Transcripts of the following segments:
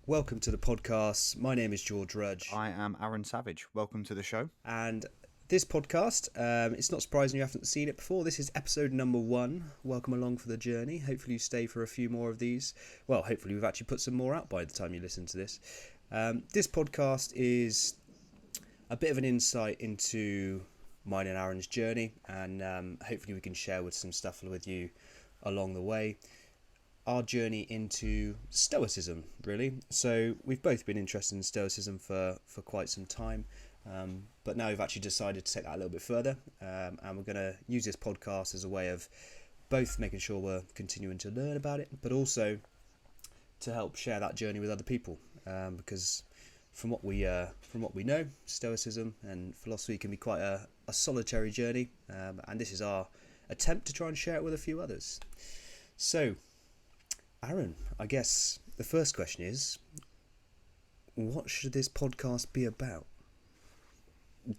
Welcome to the podcast. My name is George Rudge. I am Aaron Savage. Welcome to the show. And this podcast, it's not surprising you haven't seen it before. This is episode number 1. Welcome along for the journey. Hopefully you stay for a few more of these. Well, hopefully we've actually put some more out by the time you listen to this. This podcast is a bit of an insight into mine and Aaron's journey, and hopefully we can share with some stuff with you along the way. Our journey into Stoicism, really. So we've both been interested in Stoicism for quite some time, but now we've actually decided to take that a little bit further, and we're going to use this podcast as a way of both making sure we're continuing to learn about it, but also to help share that journey with other people, because from what we know, Stoicism and philosophy can be quite a solitary journey, and this is our attempt to try and share it with a few others. So, Aaron, I guess the first question is, what should this podcast be about?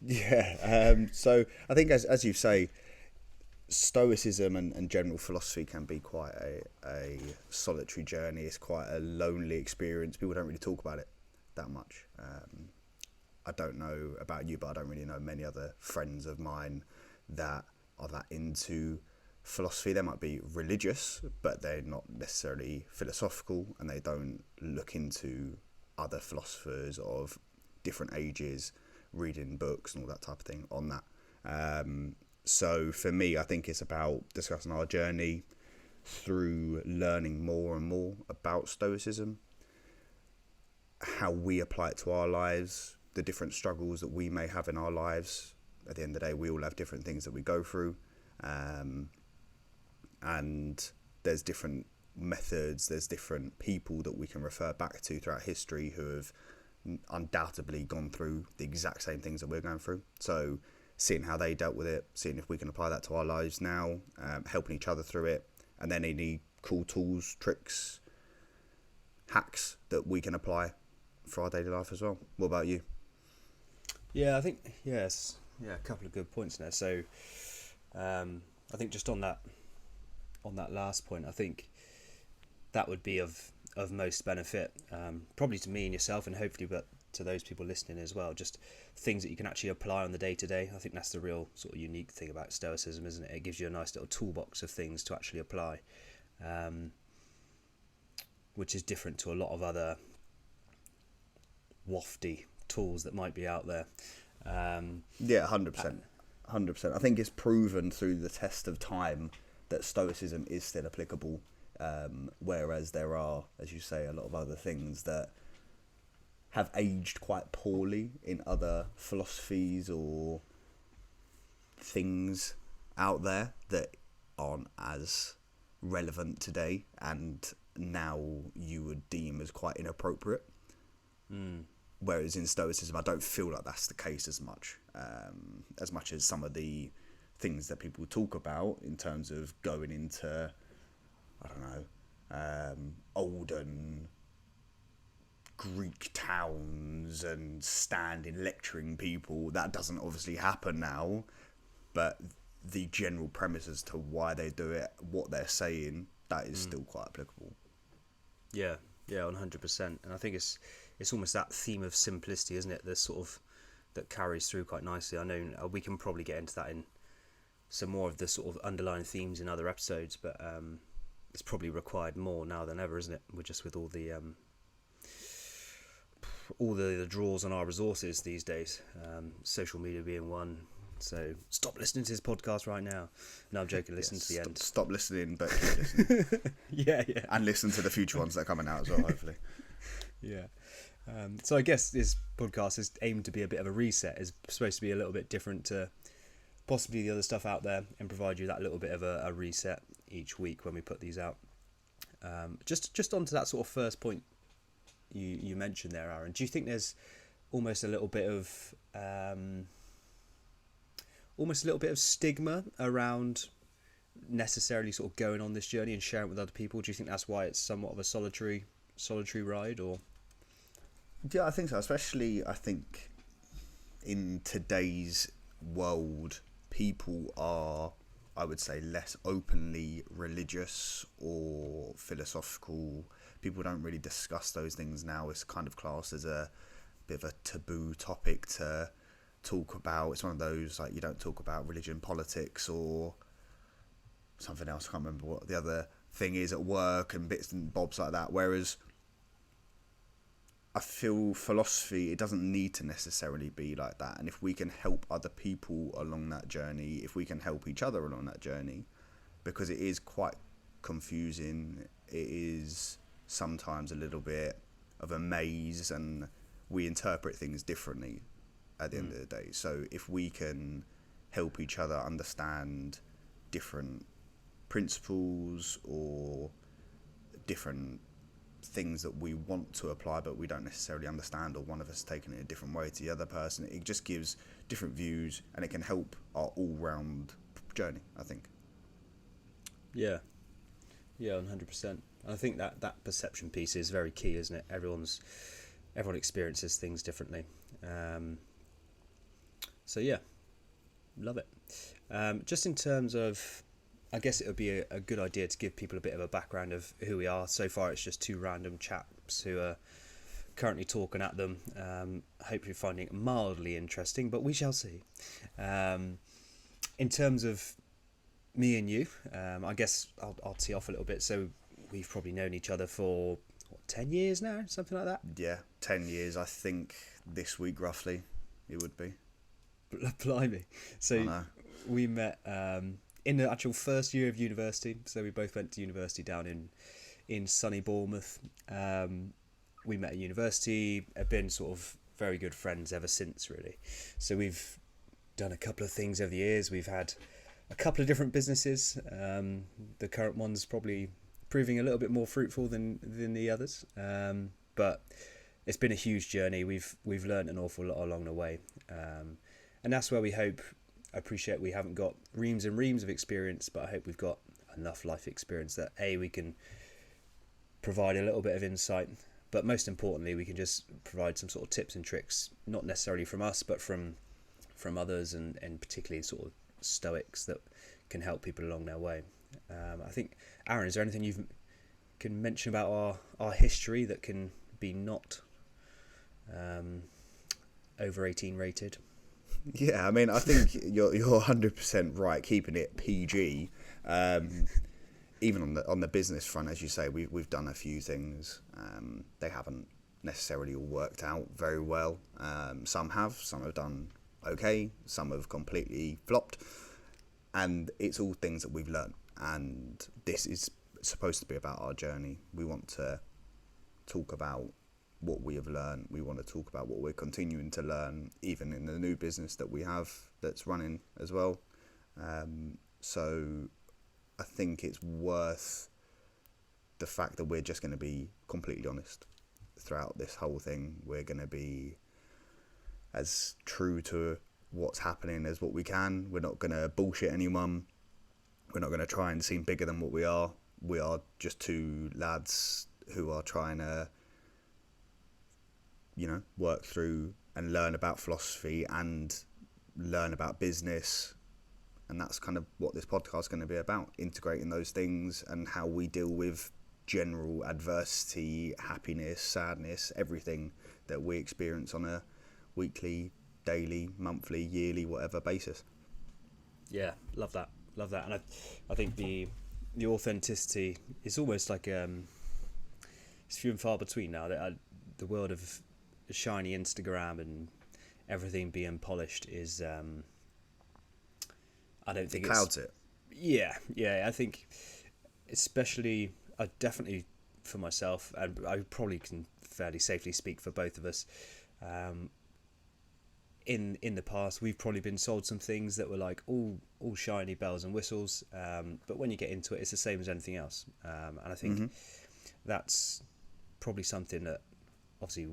Yeah, so I think as you say, Stoicism and general philosophy can be quite a solitary journey. It's quite a lonely experience. People don't really talk about it that much. I don't know about you, but I don't really know many other friends of mine that are that into philosophy. They might be religious, but they're not necessarily philosophical, and they don't look into other philosophers of different ages, reading books and all that type of thing on that. So for me, I think it's about discussing our journey through learning more and more about Stoicism, how we apply it to our lives, the different struggles that we may have in our lives. At the end of the day, we all have different things that we go through. And there's different methods, there's different people that we can refer back to throughout history who have undoubtedly gone through the exact same things that we're going through. So seeing how they dealt with it, seeing if we can apply that to our lives now, helping each other through it, and then any cool tools, tricks, hacks that we can apply for our daily life as well. What about you? Yeah, I think, yes, a couple of good points there. So I think just on that last point, I think that would be of most benefit, probably to me and yourself, and hopefully but to those people listening as well, just things that you can actually apply on the day-to-day. I think that's the real sort of unique thing about Stoicism, isn't it? It gives you a nice little toolbox of things to actually apply, which is different to a lot of other wafty tools that might be out there. Yeah, 100%. 100%. I think it's proven through the test of time that Stoicism is still applicable, whereas there are, as you say, a lot of other things that have aged quite poorly in other philosophies or things out there that aren't as relevant today and now you would deem as quite inappropriate. Whereas in Stoicism, I don't feel like that's the case as much as some of the things that people talk about in terms of going into, I don't know, olden Greek towns and standing lecturing people. That doesn't obviously happen now, but the general premise as to why they do it, what they're saying, that is still quite applicable. Yeah, 100%. And I think it's almost that theme of simplicity, isn't it? The sort of that carries through quite nicely. I know we can probably get into that in some more of the sort of underlying themes in other episodes, but it's probably required more now than ever, isn't it? We're just with all the draws on our resources these days, social media being one. So stop listening to this podcast right now. No, I'm joking. Listen to the end. Stop listening, but keep listening. Yeah. And listen to the future ones that are coming out as well, hopefully. Yeah. So I guess this podcast is aimed to be a bit of a reset. It's supposed to be a little bit different to possibly the other stuff out there and provide you that little bit of a reset each week when we put these out. Just onto that sort of first point you mentioned there, Aaron. Do you think there's almost a little bit of stigma around necessarily sort of going on this journey and sharing it with other people? Do you think that's why it's somewhat of a solitary ride, or? Yeah, I think so. Especially, I think in today's world, people are, I would say, less openly religious or philosophical people don't really discuss those things now. It's kind of classed as a bit of a taboo topic to talk about. It's one of those, like, you don't talk about religion, politics, or something else. I can't remember what the other thing is at work and bits and bobs like that. Whereas I feel philosophy, it doesn't need to necessarily be like that. And if we can help other people along that journey, if we can help each other along that journey, because it is quite confusing, it is sometimes a little bit of a maze, and we interpret things differently at the end of the day. So if we can help each other understand different principles or different things that we want to apply but we don't necessarily understand, or one of us taking it a different way to the other person, it just gives different views and it can help our all-round journey, I think. Yeah 100%. I think that perception piece is very key, isn't it? Everyone experiences things differently. So yeah, love it. Just in terms of, I guess it would be a good idea to give people a bit of a background of who we are. So far it's just two random chaps who are currently talking at them. Hopefully finding it mildly interesting, but we shall see. In terms of me and you, I guess I'll tee off a little bit. So we've probably known each other for 10 years now, something like that. Yeah, 10 years, I think this week roughly it would be. Blimey. So we met in the actual first year of university. So we both went to university down in sunny Bournemouth. We met at university, have been sort of very good friends ever since, really. So we've done a couple of things over the years. We've had a couple of different businesses. The current one's probably proving a little bit more fruitful than the others. But it's been a huge journey. We've learned an awful lot along the way. And that's where I appreciate we haven't got reams and reams of experience, but I hope we've got enough life experience that we can provide a little bit of insight, but most importantly we can just provide some sort of tips and tricks, not necessarily from us but from others, and particularly sort of Stoics that can help people along their way. I think, Aaron, is there anything you can mention about our history that can be not over 18 rated? Yeah, I mean, I think you're 100% right, keeping it PG. Even on the business front, as you say, we've done a few things. They haven't necessarily all worked out very well. Some have done okay, some have completely flopped, and it's all things that we've learned. And this is supposed to be about our journey. We want to talk about what we have learned. We want to talk about what we're continuing to learn, even in the new business that we have that's running as well. So I think it's worth the fact that we're just going to be completely honest throughout this whole thing. We're going to be as true to what's happening as what we can. We're not going to bullshit anyone. We're not going to try and seem bigger than what we are. We are just two lads who are trying to work through and learn about philosophy and learn about business. And that's kind of what this podcast is going to be about, integrating those things and how we deal with general adversity, happiness, sadness, everything that we experience on a weekly, daily, monthly, yearly, whatever basis. Yeah, love that. And I think the authenticity is almost like it's few and far between now. The world of shiny Instagram and everything being polished is I don't think it clouds it. Yeah, I think especially definitely for myself, and I probably can fairly safely speak for both of us, in the past we've probably been sold some things that were like all shiny bells and whistles, but when you get into it it's the same as anything else, and I think that's probably something that obviously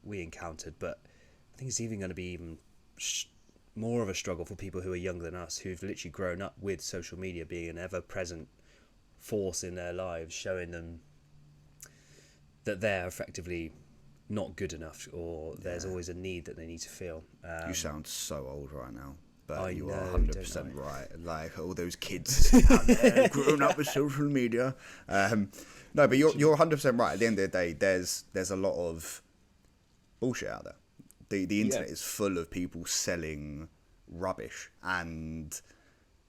we encountered, but I think it's even going to be even more of a struggle for people who are younger than us, who've literally grown up with social media being an ever-present force in their lives, showing them that they're effectively not good enough, or there's always a need that they need to feel. You sound so old right now. But I you know, are don't 100% I? right. Like all those kids out there growing up with social media. No, but you're 100% right. At the end of the day, there's a lot of bullshit out there. The Yeah. internet is full of people selling rubbish, and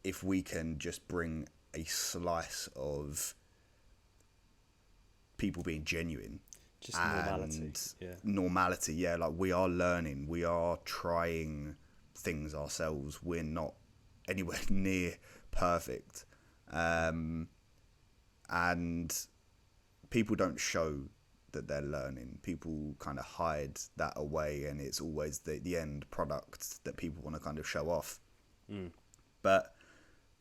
if we can just bring a slice of people being genuine Just and normality. yeah, like we are learning, we are trying things ourselves, we're not anywhere near perfect, and people don't show that they're learning. People kind of hide that away, and it's always the end product that people want to kind of show off. But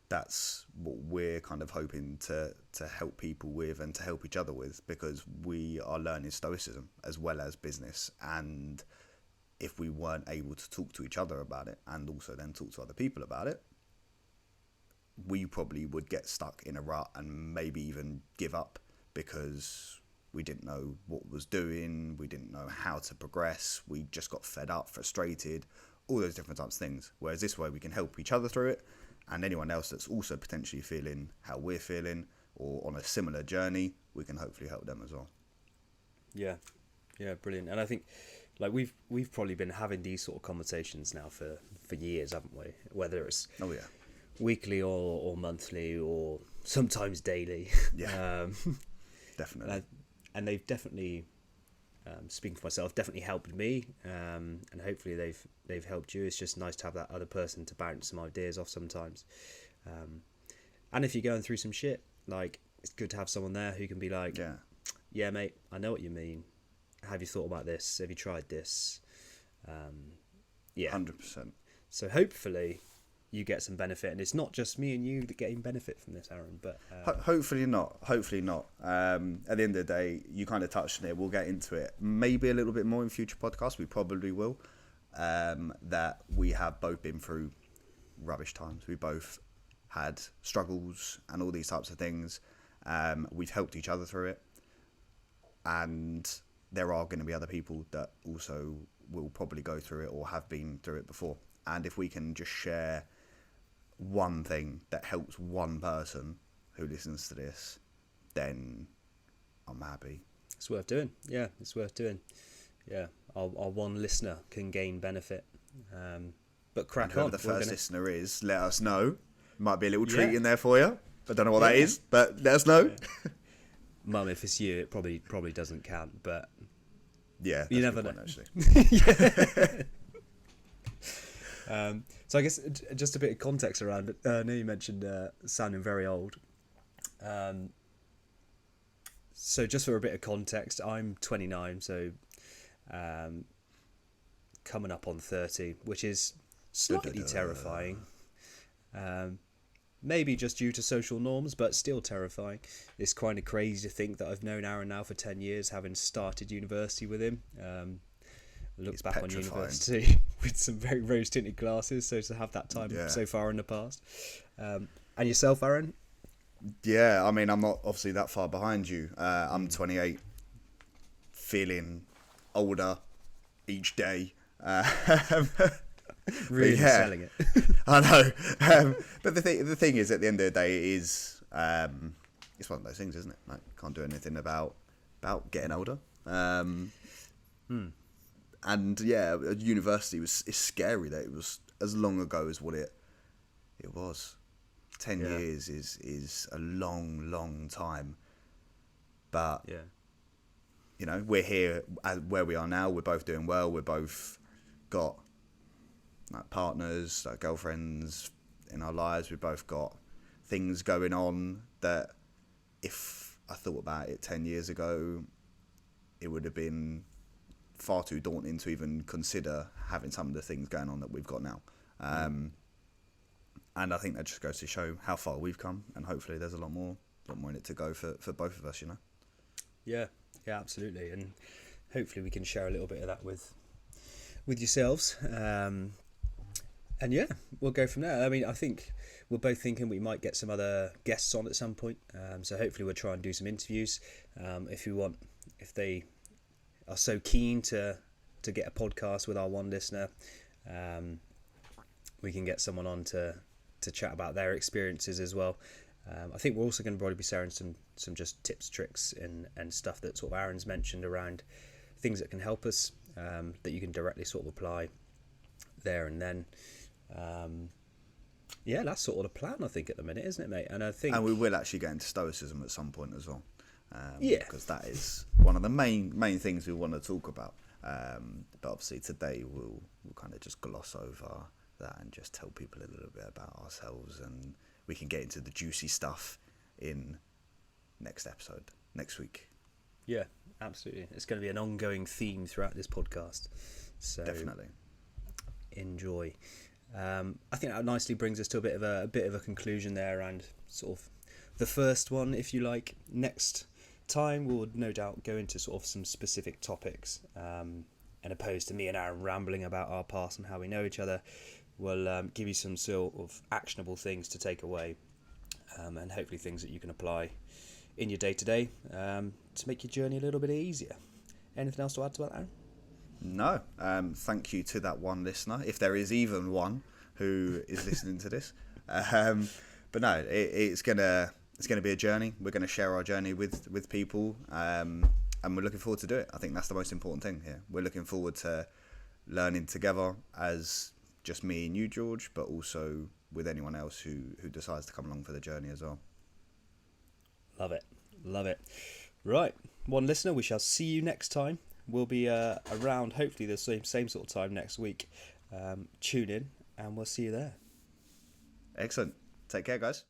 that's what we're kind of hoping to help people with and to help each other with, because we are learning Stoicism as well as business. And if we weren't able to talk to each other about it and also then talk to other people about it, we probably would get stuck in a rut and maybe even give up, because we didn't know what was doing, we didn't know how to progress, we just got fed up, frustrated, all those different types of things. Whereas this way we can help each other through it, and anyone else that's also potentially feeling how we're feeling or on a similar journey, we can hopefully help them as well. Yeah, brilliant. And I think like we've probably been having these sort of conversations now for years, haven't we? Whether it's weekly or monthly or sometimes daily. Yeah, definitely. And they've definitely, speaking for myself, definitely helped me, and hopefully they've helped you. It's just nice to have that other person to bounce some ideas off sometimes. And if you're going through some shit, like, it's good to have someone there who can be like, yeah mate, I know what you mean. Have you thought about this? Have you tried this? 100%. So hopefully you get some benefit, and it's not just me and you that getting benefit from this, Aaron. But hopefully not. At the end of the day, you kind of touched on it. We'll get into it maybe a little bit more in future podcasts. We probably will. That we have both been through rubbish times. We both had struggles and all these types of things. We've helped each other through it, and there are going to be other people that also will probably go through it or have been through it before. And if we can just share one thing that helps one person who listens to this, then I'm happy. It's worth doing. Yeah, it's worth doing. Yeah, our one listener can gain benefit. But crack and whoever on. the first listener is, let us know. Might be a little treat in there for you. I don't know what that is, but let us know. Yeah. Mum, if it's you, it probably doesn't count, but yeah, you never know. Actually. So I guess just a bit of context around it. I know you mentioned sounding very old. So just for a bit of context, I'm 29, so coming up on 30, which is slightly terrifying. Maybe just due to social norms, but still terrifying. It's kind of crazy to think that I've known Aaron now for 10 years, having started university with him. Look back on university with some very rose-tinted glasses, so to have that time so far in the past. And yourself, Aaron? Yeah, I mean, I'm not obviously that far behind you. I'm 28, feeling older each day. Really selling it. I know. But the thing is, at the end of the day, it is it's one of those things, isn't it? Like, can't do anything about getting older. And yeah, university is scary that it was as long ago as what it was. 10 years is a long time. But you know, we're here where we are now. We're both doing well. We're both got like partners, like girlfriends in our lives. We've both got things going on that if I thought about it 10 years ago, it would have been far too daunting to even consider having some of the things going on that we've got now. And I think that just goes to show how far we've come, and hopefully there's a lot more in it to go for both of us, you know? Yeah, absolutely. And hopefully we can share a little bit of that with yourselves. And yeah, we'll go from there. I mean, I think we're both thinking we might get some other guests on at some point. So hopefully we'll try and do some interviews. If they are so keen to get a podcast with our one listener, we can get someone on to chat about their experiences as well. I think we're also going to probably be sharing some just tips, tricks, and stuff that sort of Aaron's mentioned around things that can help us, that you can directly sort of apply there and then. Yeah, that's sort of the plan, I think, at the minute, isn't it, mate? And I think, and we will actually get into Stoicism at some point as well. Yeah. Because that is one of the main things we want to talk about. But obviously today we'll kind of just gloss over that and just tell people a little bit about ourselves, and we can get into the juicy stuff in next episode, next week. Yeah, absolutely. It's going to be an ongoing theme throughout this podcast. So Definitely. Enjoy. I think that nicely brings us to a bit of a conclusion there, and sort of the first one, if you like. Next time we'll no doubt go into sort of some specific topics, and opposed to me and Aaron rambling about our past and how we know each other, we'll give you some sort of actionable things to take away, and hopefully things that you can apply in your day-to-day, to make your journey a little bit easier. Anything else to add to that, Aaron? No. Thank you to that one listener, if there is even one who is listening to this. But no, it's gonna be a journey. We're gonna share our journey with people, and we're looking forward to do it. I think that's the most important thing here. We're looking forward to learning together as just me and you, George, but also with anyone else who decides to come along for the journey as well. Love it. Right, one listener, we shall see you next time. We'll be around hopefully the same sort of time next week. Tune in and we'll see you there. Excellent. Take care, guys.